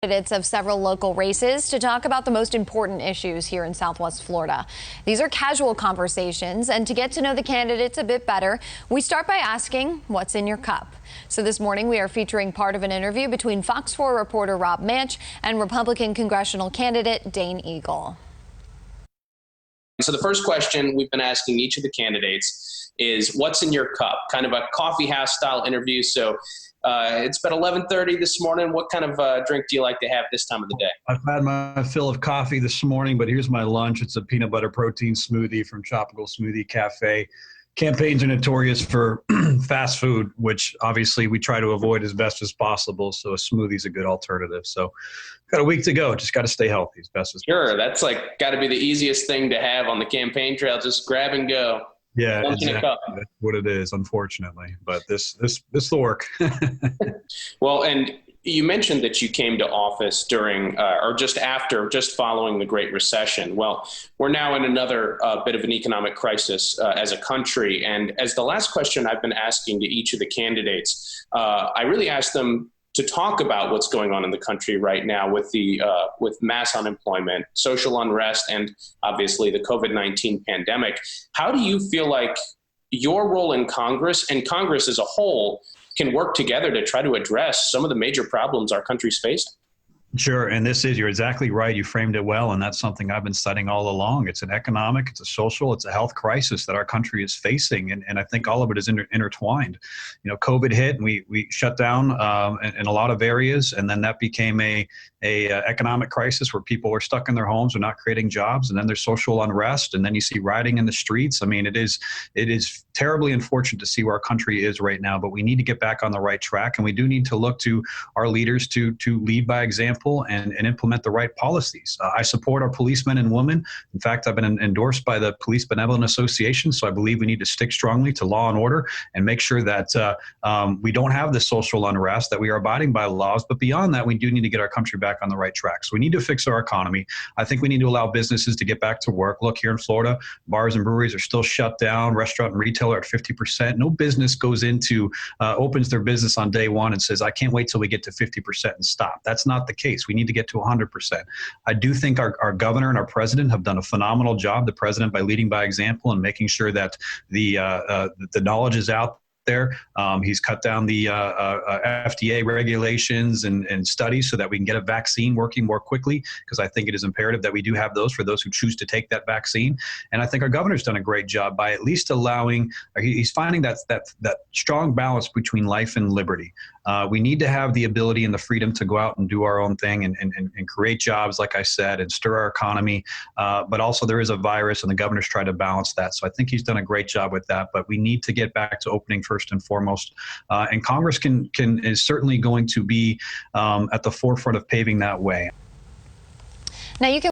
Candidates of several local races to talk about the most important issues here in Southwest Florida. These are casual conversations, and to get to know the candidates a bit better, we start by asking, what's in your cup? So this morning we are featuring part of an interview between Fox 4 reporter Rob Manch and Republican congressional candidate Dane Eagle. So the first question we've been asking each of the candidates is, what's in your cup? Kind of a coffee house style interview. So it's been 11:30 this morning. What kind of drink do you like to have this time of the day? I've had my fill of coffee this morning, but here's my lunch. It's a peanut butter protein smoothie from Tropical Smoothie Cafe. Campaigns are notorious for fast food, which obviously we try to avoid as best as possible. So a smoothie is a good alternative. So got a week to go. Just got to stay healthy as best as possible. Sure, that's like got to be the easiest thing to have on the campaign trail. Just grab and go. Yeah, exactly. That's what it is, unfortunately. But this will work. Well, and you mentioned that you came to office during or just following the Great Recession. Well, we're now in another bit of an economic crisis as a country. And as the last question I've been asking to each of the candidates, I really asked them to talk about what's going on in the country right now with with mass unemployment, social unrest, and obviously the COVID-19 pandemic. How do you feel like your role in Congress and Congress as a whole can work together to try to address some of the major problems our country's facing? Sure. And you're exactly right. You framed it well. And that's something I've been studying all along. It's an economic, it's a social, it's a health crisis that our country is facing. And I think all of it is intertwined. You know, COVID hit and we shut down in a lot of areas. And then that became a economic crisis where people were stuck in their homes or not creating jobs. And then there's social unrest. And then you see rioting in the streets. I mean, it is terribly unfortunate to see where our country is right now, but we need to get back on the right track. And we do need to look to our leaders to lead by example and implement the right policies. I support our policemen and women. In fact, I've been endorsed by the Police Benevolent Association, so I believe we need to stick strongly to law and order and make sure that we don't have this social unrest, that we are abiding by laws. But beyond that, we do need to get our country back on the right track. So we need to fix our economy. I think we need to allow businesses to get back to work. Look, here in Florida, bars and breweries are still shut down. Restaurant and retail are at 50%. No business goes into, opens their business on day one and says, I can't wait till we get to 50% and stop. That's not the case. We need to get to 100%. I do think our governor and our president have done a phenomenal job. The president by leading by example and making sure that the knowledge is out there. He's cut down the FDA regulations and studies so that we can get a vaccine working more quickly, because I think it is imperative that we do have those for those who choose to take that vaccine. And I think our governor's done a great job by at least allowing, he's finding that strong balance between life and liberty. We need to have the ability and the freedom to go out and do our own thing and create jobs, like I said, and stir our economy. But also there is a virus, and the governor's tried to balance that. So I think he's done a great job with that. But we need to get back to opening first and foremost. And Congress is certainly going to be at the forefront of paving that way. Now you can